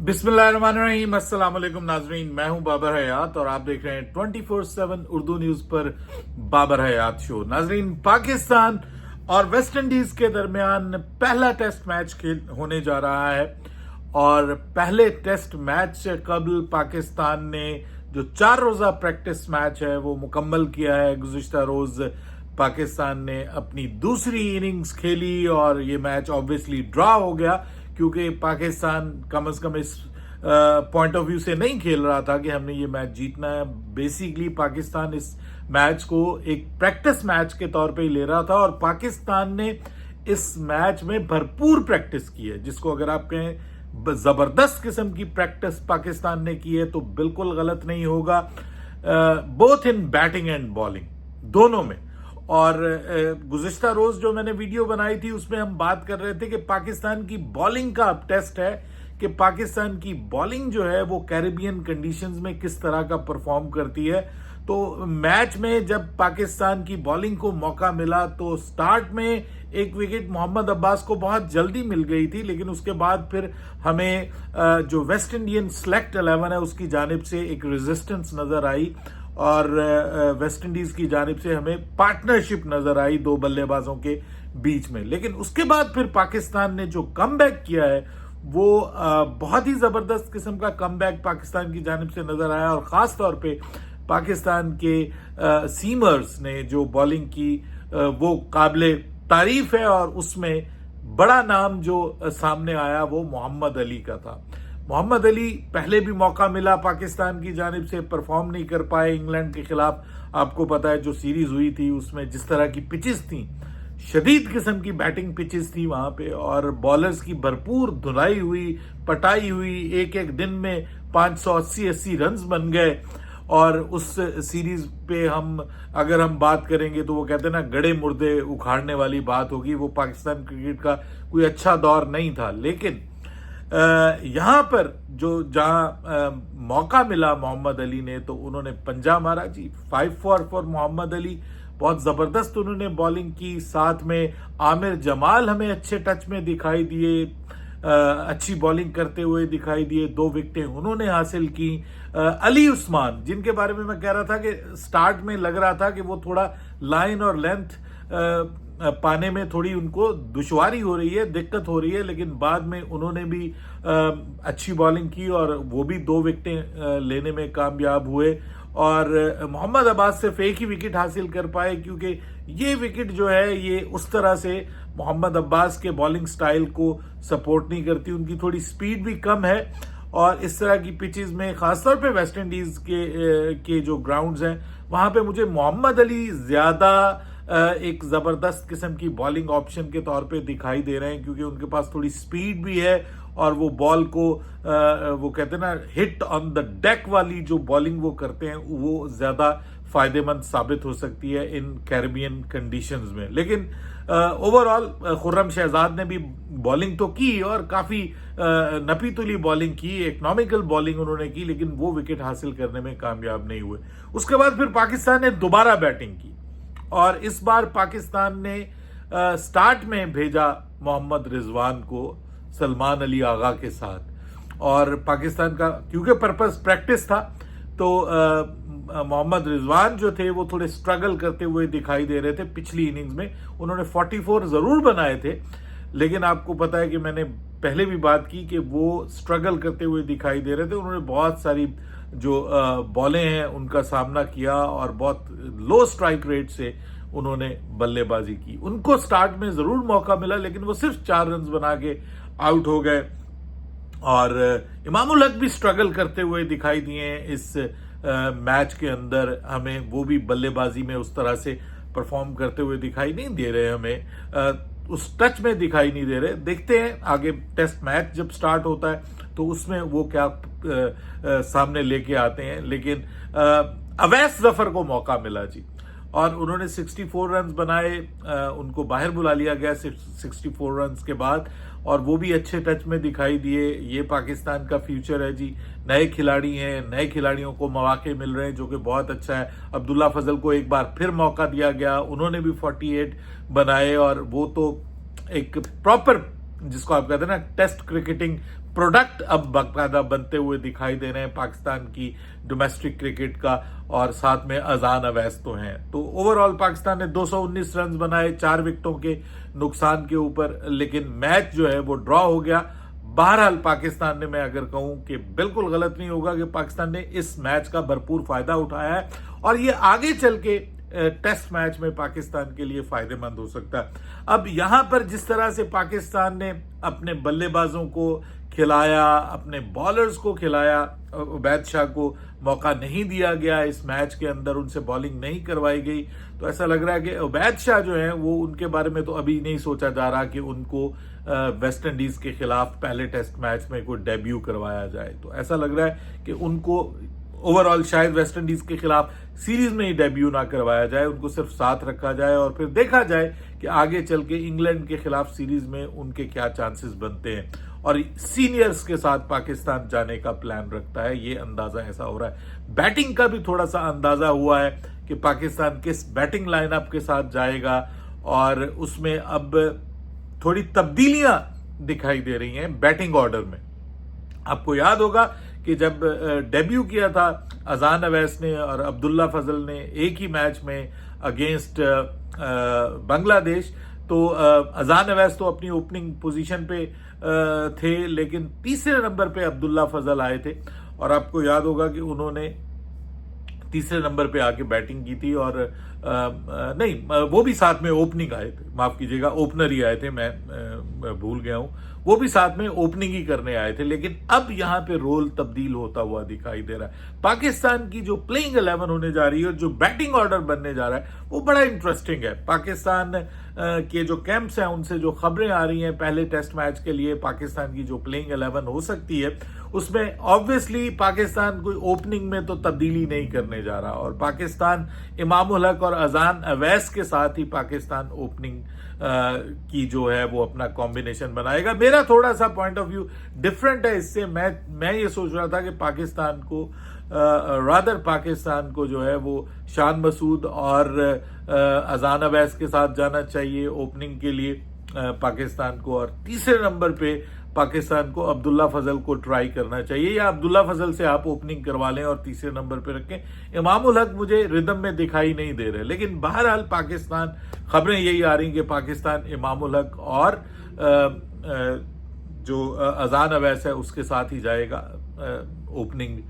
बिस्मिल्लाहिर्रहमानिर्रहीम, अस्सलाम वालेकुम नाजरीन। मैं हूं बाबर हयात और आप देख रहे हैं 24/7 उर्दू न्यूज पर बाबर हयात शो। नाजरीन, पाकिस्तान और वेस्ट इंडीज के दरमियान पहला टेस्ट मैच होने जा रहा है और पहले टेस्ट मैच से कबल पाकिस्तान ने जो 4 रोजा प्रैक्टिस मैच है वो मुकम्मल किया है। गुज़िश्ता रोज पाकिस्तान ने अपनी दूसरी इनिंग्स खेली और ये मैच ऑब्वियसली ड्रॉ हो गया क्योंकि पाकिस्तान कम से कम इस पॉइंट ऑफ व्यू से नहीं खेल रहा था कि हमने ये मैच जीतना है। बेसिकली पाकिस्तान इस मैच को एक प्रैक्टिस मैच के तौर पे ही ले रहा था और पाकिस्तान ने इस मैच में भरपूर प्रैक्टिस की है, जिसको अगर आप कहें जबरदस्त किस्म की प्रैक्टिस पाकिस्तान ने की है तो बिल्कुल गलत नहीं होगा। Both in batting and bowling दोनों में। और गुज़िश्ता रोज जो मैंने वीडियो बनाई थी उसमें हम बात कर रहे थे कि पाकिस्तान की बॉलिंग का अब टेस्ट है कि पाकिस्तान की बॉलिंग जो है वो कैरेबियन कंडीशंस में किस तरह का परफॉर्म करती है। तो मैच में जब पाकिस्तान की बॉलिंग को मौका मिला तो स्टार्ट में एक विकेट मोहम्मद अब्बास को बहुत जल्दी मिल गई थी, लेकिन उसके बाद फिर हमें जो वेस्ट इंडियन सेलेक्ट 11 है उसकी जानिब से एक रेजिस्टेंस नजर आई और वेस्ट इंडीज की जानिब से हमें पार्टनरशिप नजर आई दो बल्लेबाजों के बीच में। लेकिन उसके बाद फिर पाकिस्तान ने जो कमबैक किया है वो बहुत ही जबरदस्त किस्म का कमबैक पाकिस्तान की जानिब से नजर आया और खास तौर पे पाकिस्तान के सीमर्स ने जो बॉलिंग की वो काबिले तारीफ है और उसमें बड़ा नाम जो सामने आया वो मोहम्मद अली का था। मोहम्मद अली पहले भी मौका मिला पाकिस्तान की जानिब से, परफॉर्म नहीं कर पाए इंग्लैंड के खिलाफ। आपको पता है जो सीरीज हुई थी उसमें जिस तरह की पिचेस थी, शदीद किस्म की बैटिंग पिचेस थी वहां पे और बॉलर्स की भरपूर धुलाई हुई, पटाई हुई। एक एक दिन में 580 रन बन गए और उस सीरीज पे अगर हम बात करेंगे तो वो कहते हैं ना, गड़े मुर्दे उखाड़ने वाली बात होगी। वो पाकिस्तान क्रिकेट का कोई अच्छा दौर नहीं था, लेकिन यहां पर जहां मौका मिला मोहम्मद अली ने तो उन्होंने पंजा मारा जी। 5 फॉर मोहम्मद अली, बहुत जबरदस्त उन्होंने बॉलिंग की। साथ में आमिर जमाल हमें अच्छे टच में दिखाई दिए, अच्छी बॉलिंग करते हुए दिखाई दिए। 2 विकेटें उन्होंने हासिल की। अली उस्मान, जिनके बारे में मैं कह रहा था कि स्टार्ट में लग रहा था कि वो थोड़ा लाइन और लेंथ पाने में थोड़ी उनको दुश्वारी हो रही है, दिक्कत हो रही है, लेकिन बाद में उन्होंने भी अच्छी बॉलिंग की और वो भी 2 विकेटें लेने में कामयाब हुए और मोहम्मद अब्बास सिर्फ एक ही विकेट हासिल कर पाए क्योंकि ये विकेट जो है ये उस तरह से मोहम्मद अब्बास के बॉलिंग स्टाइल को सपोर्ट नहीं करती। उनकी थोड़ी स्पीड भी कम है और इस तरह की पिचेस में खासतौर पे वेस्ट इंडीज के जो ग्राउंड्स हैं वहां पे मुझे मोहम्मद अली ज्यादा एक जबरदस्त किस्म की बॉलिंग ऑप्शन के तौर पे दिखाई दे रहे हैं क्योंकि उनके पास थोड़ी स्पीड भी है और वो बॉल को वो कहते हैं ना, हिट ऑन द डेक वाली जो बॉलिंग वो करते हैं वो ज्यादा फायदेमंद साबित हो सकती है इन कैरेबियन कंडीशंस में। लेकिन ओवरऑल खुर्रम शहजाद ने भी बॉलिंग तो की और काफी नपी तुली बॉलिंग की, इकोनॉमिकल बॉलिंग उन्होंने की, लेकिन वो विकेट हासिल करने में कामयाब नहीं हुए। उसके बाद फिर पाकिस्तान ने दोबारा बैटिंग की और इस बार पाकिस्तान ने स्टार्ट में भेजा मोहम्मद रिजवान को सलमान अली आगा के साथ और पाकिस्तान का क्योंकि पर्पस प्रैक्टिस था तो मोहम्मद रिजवान जो थे वो थोड़े स्ट्रगल करते हुए दिखाई दे रहे थे। पिछली इनिंग्स में उन्होंने 44 जरूर बनाए थे, लेकिन आपको पता है कि मैंने पहले भी बात की कि वो स्ट्रगल करते हुए दिखाई दे रहे थे। उन्होंने बहुत सारी जो बॉलें हैं उनका सामना किया और बहुत लो स्ट्राइक रेट से उन्होंने बल्लेबाजी की। उनको स्टार्ट में जरूर मौका मिला लेकिन वो सिर्फ 4 रन बना के आउट हो गए और इमामुल हक भी स्ट्रगल करते हुए दिखाई दिए इस मैच के अंदर। हमें वो भी बल्लेबाजी में उस तरह से परफॉर्म करते हुए दिखाई नहीं दे रहे, हमें उस टच में दिखाई नहीं दे रहे। देखते हैं आगे टेस्ट मैच जब स्टार्ट होता है तो उसमें वो क्या सामने लेके आते हैं। लेकिन अवैस जफर को मौका मिला जी और उन्होंने 64 रन बनाए, उनको बाहर बुला लिया गया 64 रन के बाद और वो भी अच्छे टच में दिखाई दिए। ये पाकिस्तान का फ्यूचर है जी, नए खिलाड़ी हैं, नए खिलाड़ियों को मौके मिल रहे हैं जो कि बहुत अच्छा है। अब्दुल्ला फजल को एक बार फिर मौका दिया गया, उन्होंने भी 48 बनाए और वो तो एक प्रॉपर जिसको आप कहते हैं ना टेस्ट क्रिकेटिंग प्रोडक्ट अब बाकायदा बनते हुए दिखाई दे रहे हैं पाकिस्तान की डोमेस्टिक क्रिकेट का, और साथ में अजान अवैस तो हैं। तो ओवरऑल पाकिस्तान ने 219 रन बनाए 4 विकेटों के नुकसान के ऊपर, लेकिन मैच जो है वो ड्रॉ हो गया। बहरहाल पाकिस्तान ने, मैं अगर कहूं कि बिल्कुल गलत नहीं होगा कि पाकिस्तान ने इस मैच का भरपूर फायदा उठाया है, और ये आगे चल के टेस्ट मैच में पाकिस्तान के लिए फायदेमंद हो सकता है। अब यहां पर जिस तरह से पाकिस्तान ने अपने बल्लेबाजों को खिलाया, अपने बॉलर्स को खिलाया, उबैद शाह को मौका नहीं दिया गया इस मैच के अंदर, उनसे बॉलिंग नहीं करवाई गई, तो ऐसा लग रहा है कि उबैद शाह जो है वो, उनके बारे में तो अभी नहीं सोचा जा रहा कि उनको वेस्ट इंडीज के खिलाफ पहले टेस्ट मैच में कोई डेब्यू करवाया जाए। तो ऐसा लग रहा है कि उनको ओवरऑल शायद वेस्ट इंडीज के खिलाफ सीरीज में ही डेब्यू ना करवाया जाए, उनको सिर्फ साथ रखा जाए और फिर देखा जाए कि आगे चल के इंग्लैंड के खिलाफ सीरीज में उनके क्या चांसेस बनते हैं। और सीनियर्स के साथ पाकिस्तान जाने का प्लान रखता है, ये अंदाजा ऐसा हो रहा है। बैटिंग का भी थोड़ा सा अंदाजा हुआ है कि पाकिस्तान किस बैटिंग लाइनअप के साथ जाएगा, और उसमें अब थोड़ी तब्दीलियां दिखाई दे रही हैं बैटिंग ऑर्डर में। आपको याद होगा कि जब डेब्यू किया था अजान अवैस ने और अब्दुल्ला फजल ने एक ही मैच में अगेंस्ट बांग्लादेश, तो अजान अवैस तो अपनी ओपनिंग पोजीशन पे थे, लेकिन तीसरे नंबर पे अब्दुल्ला फजल आए थे, और आपको याद होगा कि उन्होंने तीसरे नंबर पे आके बैटिंग की थी, और नहीं, वो भी साथ में ओपनिंग आए थे, माफ कीजिएगा, ओपनर ही आए थे, मैं भूल गया हूं, वो भी साथ में ओपनिंग ही करने आए थे। लेकिन अब यहां पे रोल तब्दील होता हुआ दिखाई दे रहा है। पाकिस्तान की जो प्लेइंग 11 होने जा रही है और जो बैटिंग ऑर्डर बनने जा रहा है वो बड़ा इंटरेस्टिंग है। पाकिस्तान के जो कैंप्स हैं उनसे जो खबरें आ रही हैं पहले टेस्ट मैच के लिए पाकिस्तान की जो प्लेइंग 11 हो सकती है, उसमें ऑब्वियसली पाकिस्तान कोई ओपनिंग में तो तब्दीली नहीं करने जा रहा, और पाकिस्तान इमामुल हक और अजान अवैस के साथ ही पाकिस्तान ओपनिंग की जो है वो अपना कॉम्बिनेशन बनाएगा। मेरा थोड़ा सा पॉइंट ऑफ व्यू डिफरेंट है इससे। मैं ये सोच रहा था कि पाकिस्तान को पाकिस्तान को जो है वो शान मसूद और अजान अवैस के साथ जाना चाहिए ओपनिंग के लिए पाकिस्तान को, और तीसरे नंबर पे पाकिस्तान को अब्दुल्ला फजल को ट्राई करना चाहिए, या अब्दुल्ला फजल से आप ओपनिंग करवा लें और तीसरे नंबर पे रखें। इमामुल हक मुझे रिदम में दिखाई नहीं दे रहे, लेकिन बहरहाल पाकिस्तान, खबरें यही आ रही कि पाकिस्तान इमामुल हक और जो अजान अवैस है उसके साथ ही जाएगा ओपनिंग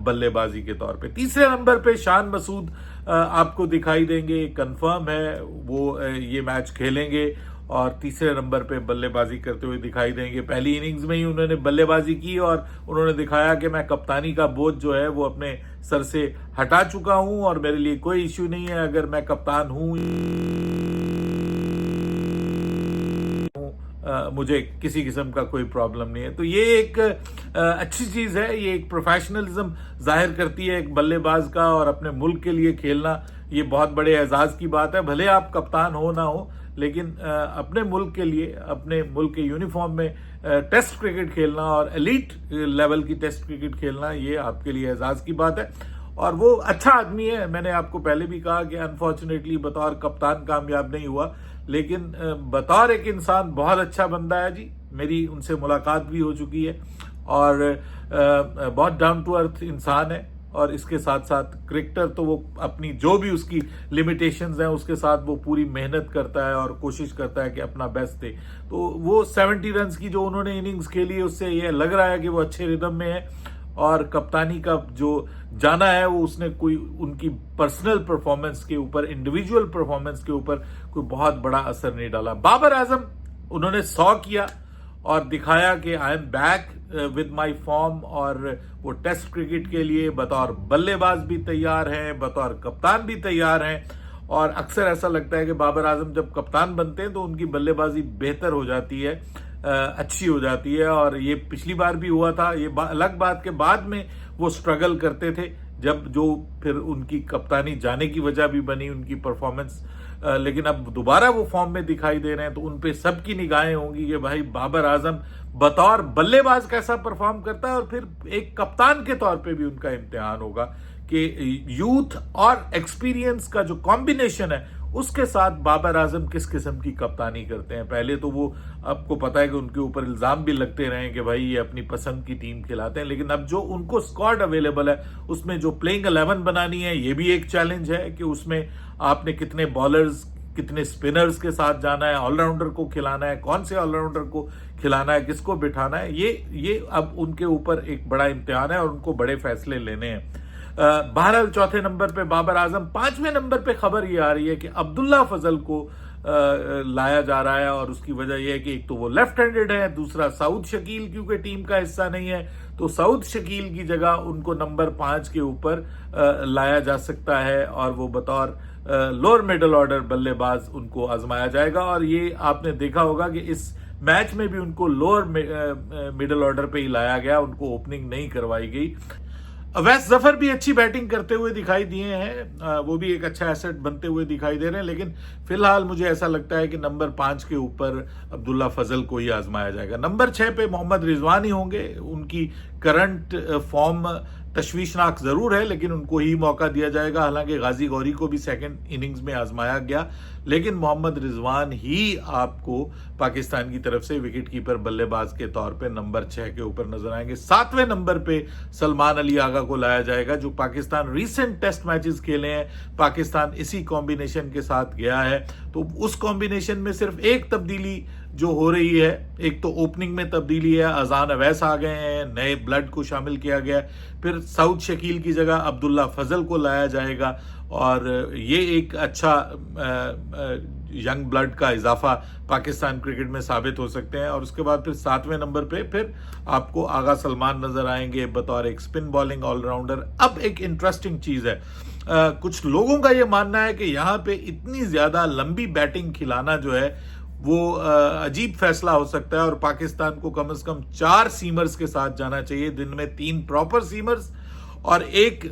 बल्लेबाजी के तौर पे। तीसरे नंबर पे शान मसूद आपको दिखाई देंगे, कंफर्म है वो ये मैच खेलेंगे और तीसरे नंबर पे बल्लेबाजी करते हुए दिखाई देंगे। पहली इनिंग्स में ही उन्होंने बल्लेबाजी की और उन्होंने दिखाया कि मैं कप्तानी का बोझ जो है वो अपने सर से हटा चुका हूं और मेरे लिए कोई इश्यू नहीं है, अगर मैं कप्तान हूं मुझे किसी किस्म का कोई प्रॉब्लम नहीं है। तो ये एक अच्छी चीज है, ये एक प्रोफेशनलिज्म जाहिर करती है एक बल्लेबाज का, और अपने मुल्क के लिए खेलना ये बहुत बड़े एजाज की बात है। भले आप कप्तान हो ना हो, लेकिन अपने मुल्क के लिए, अपने मुल्क के यूनिफॉर्म में टेस्ट क्रिकेट खेलना और एलीट लेवल की टेस्ट क्रिकेट खेलना ये आपके लिए एजाज की बात है। और वो अच्छा आदमी है, मैंने आपको पहले भी कहा कि अनफॉर्चुनेटली बतौर कप्तान कामयाब नहीं हुआ, लेकिन बतौर एक इंसान बहुत अच्छा बंदा है जी। मेरी उनसे मुलाकात भी हो चुकी है और बहुत डाउन टू अर्थ इंसान है, और इसके साथ साथ क्रिकेटर तो वो अपनी जो भी उसकी लिमिटेशंस हैं उसके साथ वो पूरी मेहनत करता है और कोशिश करता है कि अपना बेस्ट दे। तो वो 70 रन की जो उन्होंने इनिंग्स खेली है उससे ये लग रहा है कि वो अच्छे रिदम में है, और कप्तानी का जो जाना है वो उसने कोई उनकी पर्सनल परफॉर्मेंस के ऊपर, इंडिविजुअल परफॉर्मेंस के ऊपर कोई बहुत बड़ा असर नहीं डाला। बाबर आजम उन्होंने 100 किया और दिखाया कि I am back with my form, और वो टेस्ट क्रिकेट के लिए बतौर बल्लेबाज भी तैयार हैं, बतौर कप्तान भी तैयार हैं। और अक्सर ऐसा लगता है कि बाबर आजम जब कप्तान बनते हैं तो उनकी बल्लेबाजी बेहतर हो जाती है, अच्छी हो जाती है, और ये पिछली बार भी हुआ था। ये अलग बात के बाद में वो स्ट्रगल करते थे, जब जो फिर उनकी कप्तानी जाने की वजह भी बनी उनकी परफॉर्मेंस, लेकिन अब दोबारा वो फॉर्म में दिखाई दे रहे हैं, तो उन पे सबकी निगाहें होंगी कि भाई बाबर आजम बतौर बल्लेबाज कैसा परफॉर्म करता है, और फिर एक कप्तान के तौर पे भी उनका इम्तिहान होगा कि यूथ और एक्सपीरियंस का जो कॉम्बिनेशन है उसके साथ बाबर आजम किस किस्म की कप्तानी करते हैं। पहले तो वो आपको पता है कि उनके ऊपर इल्जाम भी लगते रहे कि भाई ये अपनी पसंद की टीम खिलाते हैं, लेकिन अब जो उनको स्क्वाड अवेलेबल है उसमें जो प्लेइंग 11 बनानी है ये भी एक चैलेंज है कि उसमें आपने कितने बॉलर्स कितने स्पिनर्स के साथ जाना है, ऑलराउंडर को खिलाना है, कौन से ऑलराउंडर को खिलाना है, किसको बिठाना है, ये अब उनके ऊपर एक बड़ा इम्तिहान है और उनको बड़े फैसले लेने हैं। बहरहाल चौथे नंबर पे बाबर आजम, पांचवें नंबर पे खबर ये आ रही है कि अब्दुल्ला फजल को लाया जा रहा है और उसकी वजह यह है कि एक तो वो लेफ्ट हैंडेड है, दूसरा सऊद शकील क्योंकि टीम का हिस्सा नहीं है, तो सऊद शकील की जगह उनको नंबर 5 के ऊपर लाया जा सकता है और वो बतौर लोअर मिडल ऑर्डर बल्लेबाज उनको आजमाया जाएगा। और ये आपने देखा होगा कि इस मैच में भी उनको लोअर मिडल ऑर्डर पे ही लाया गया, उनको ओपनिंग नहीं करवाई गई। अवैस जफर भी अच्छी बैटिंग करते हुए दिखाई दिए हैं, वो भी एक अच्छा एसेट बनते हुए दिखाई दे रहे हैं, लेकिन फिलहाल मुझे ऐसा लगता है कि नंबर 5 के ऊपर अब्दुल्ला फजल को ही आजमाया जाएगा। नंबर 6 पे मोहम्मद रिजवान ही होंगे, उनकी करंट फॉर्म तशवीशनाक जरूर है लेकिन उनको ही मौका दिया जाएगा। हालांकि गाजी गौरी को भी सेकंड इनिंग्स में आजमाया गया, लेकिन मोहम्मद रिजवान ही आपको पाकिस्तान की तरफ से विकेट कीपर बल्लेबाज के तौर पे नंबर 6 के ऊपर नजर आएंगे। 7वें नंबर पे सलमान अली आगा को लाया जाएगा, जो पाकिस्तान रीसेंट टेस्ट मैचेस खेले हैं, पाकिस्तान इसी कॉम्बिनेशन के साथ गया है, तो उस कॉम्बिनेशन में सिर्फ एक तब्दीली जो हो रही है, एक तो ओपनिंग में तब्दीली है, अजान अवैस आ गए हैं, नए ब्लड को शामिल किया गया, फिर सऊद शकील की जगह अब्दुल्ला फजल को लाया जाएगा और ये एक अच्छा यंग ब्लड का इजाफा पाकिस्तान क्रिकेट में साबित हो सकते हैं। और उसके बाद फिर 7वें नंबर पे फिर आपको आगा सलमान नजर आएंगे बतौर एक स्पिन बॉलिंग ऑलराउंडर। अब एक इंटरेस्टिंग चीज है, कुछ लोगों का यह मानना है कि यहाँ पे इतनी ज्यादा लंबी बैटिंग खिलाना जो है वो अजीब फैसला हो सकता है और पाकिस्तान को कम से कम 4 सीमर्स के साथ जाना चाहिए, दिन में 3 प्रॉपर सीमर्स और एक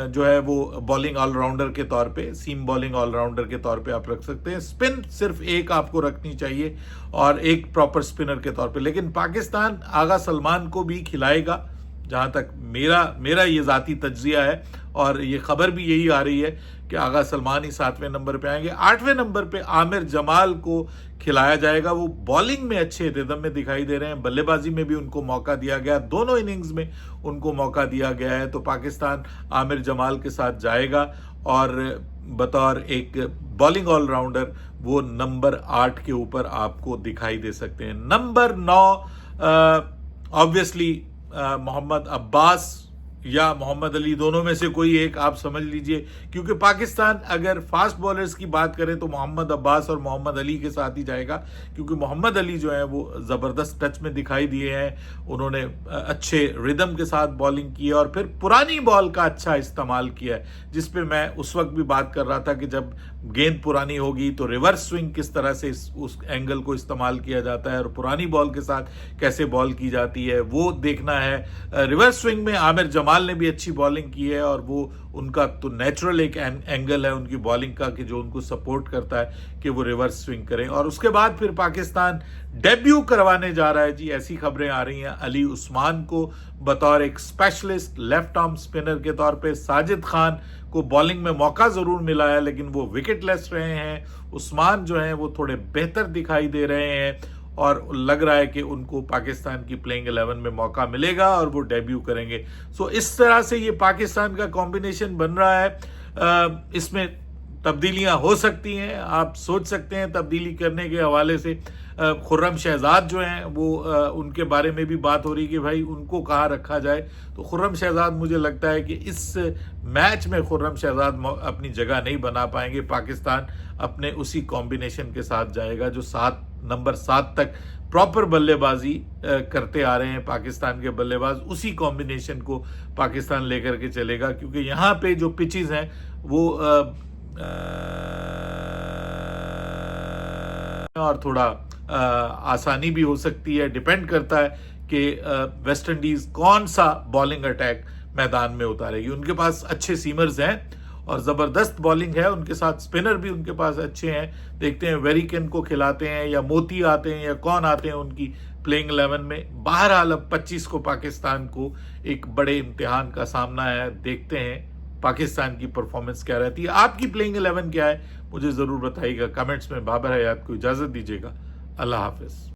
जो है वो बॉलिंग ऑलराउंडर के तौर पे, सीम बॉलिंग ऑलराउंडर के तौर पे आप रख सकते हैं। स्पिन सिर्फ एक आपको रखनी चाहिए और एक प्रॉपर स्पिनर के तौर पे, लेकिन पाकिस्तान आगा सलमान को भी खिलाएगा जहां तक मेरा ये जाती तज्जिया है और ये खबर भी यही आ रही है कि आगा सलमान ही 7वें नंबर पे आएंगे। 8वें नंबर पे आमिर जमाल को खिलाया जाएगा, वो बॉलिंग में अच्छे रिदम में दिखाई दे रहे हैं, बल्लेबाजी में भी उनको मौका दिया गया, दोनों इनिंग्स में उनको मौका दिया गया है, तो पाकिस्तान आमिर जमाल के साथ जाएगा और बतौर एक बॉलिंग ऑलराउंडर वो नंबर 8 के ऊपर आपको दिखाई दे सकते हैं। नंबर 9 ऑब्वियसली मोहम्मद अब्बास या मोहम्मद अली, दोनों में से कोई एक आप समझ लीजिए, क्योंकि पाकिस्तान अगर फास्ट बॉलर्स की बात करें तो मोहम्मद अब्बास और मोहम्मद अली के साथ ही जाएगा, क्योंकि मोहम्मद अली जो है वो ज़बरदस्त टच में दिखाई दिए हैं, उन्होंने अच्छे रिदम के साथ बॉलिंग की है और फिर पुरानी बॉल का अच्छा इस्तेमाल किया है, जिस पे मैं उस वक्त भी बात कर रहा था कि जब गेंद पुरानी होगी तो रिवर्स स्विंग किस तरह से उस एंगल को इस्तेमाल किया जाता है और पुरानी बॉल के साथ कैसे बॉल की जाती है वो देखना है। रिवर्स स्विंग में आमिर जमाल ने भी अच्छी बॉलिंग की है और वो उनका तो नेचुरल एक एंगल है उनकी बॉलिंग का कि जो उनको सपोर्ट करता है कि वो रिवर्स स्विंग करें। और उसके बाद फिर पाकिस्तान डेब्यू करवाने जा रहा है जी, ऐसी खबरें आ रही हैं अली उस्मान को बतौर एक स्पेशलिस्ट लेफ्ट आर्म स्पिनर के तौर पे। साजिद खान को बॉलिंग में मौका जरूर मिला है लेकिन वो विकेटलेस रहे हैं। उस्मान जो हैं वो थोड़े बेहतर दिखाई दे रहे हैं और लग रहा है कि उनको पाकिस्तान की प्लेइंग 11 में मौका मिलेगा और वो डेब्यू करेंगे। सो इस तरह से ये पाकिस्तान का कॉम्बिनेशन बन रहा है। इसमें तब्दीलियां हो सकती हैं, आप सोच सकते हैं तब्दीली करने के हवाले से। खुर्रम शहजाद जो हैं वो उनके बारे में भी बात हो रही कि भाई उनको कहाँ रखा जाए, तो खुर्रम शहजाद मुझे लगता है कि इस मैच में खुर्रम शहजाद अपनी जगह नहीं बना पाएंगे। पाकिस्तान अपने उसी कॉम्बिनेशन के साथ जाएगा जो नंबर 7 तक प्रॉपर बल्लेबाजी करते आ रहे हैं पाकिस्तान के बल्लेबाज, उसी कॉम्बिनेशन को पाकिस्तान लेकर के चलेगा, क्योंकि यहाँ पे जो पिचेस हैं वो और थोड़ा आसानी भी हो सकती है, डिपेंड करता है कि वेस्ट इंडीज कौन सा बॉलिंग अटैक मैदान में उतारेगी। उनके पास अच्छे सीमर्स हैं और जबरदस्त बॉलिंग है, उनके साथ स्पिनर भी उनके पास अच्छे हैं। देखते हैं वेरिकन को खिलाते हैं या मोती आते हैं या कौन आते हैं उनकी प्लेइंग 11 में। बहरहाल अब 25 को पाकिस्तान को एक बड़े इम्तिहान का सामना है, देखते हैं पाकिस्तान की परफॉर्मेंस क्या रहती है। आपकी प्लेइंग 11 क्या है मुझे जरूर बताइएगा कमेंट्स में। बाबर हयात को इजाजत दीजिएगा। अल्लाह हाफिज।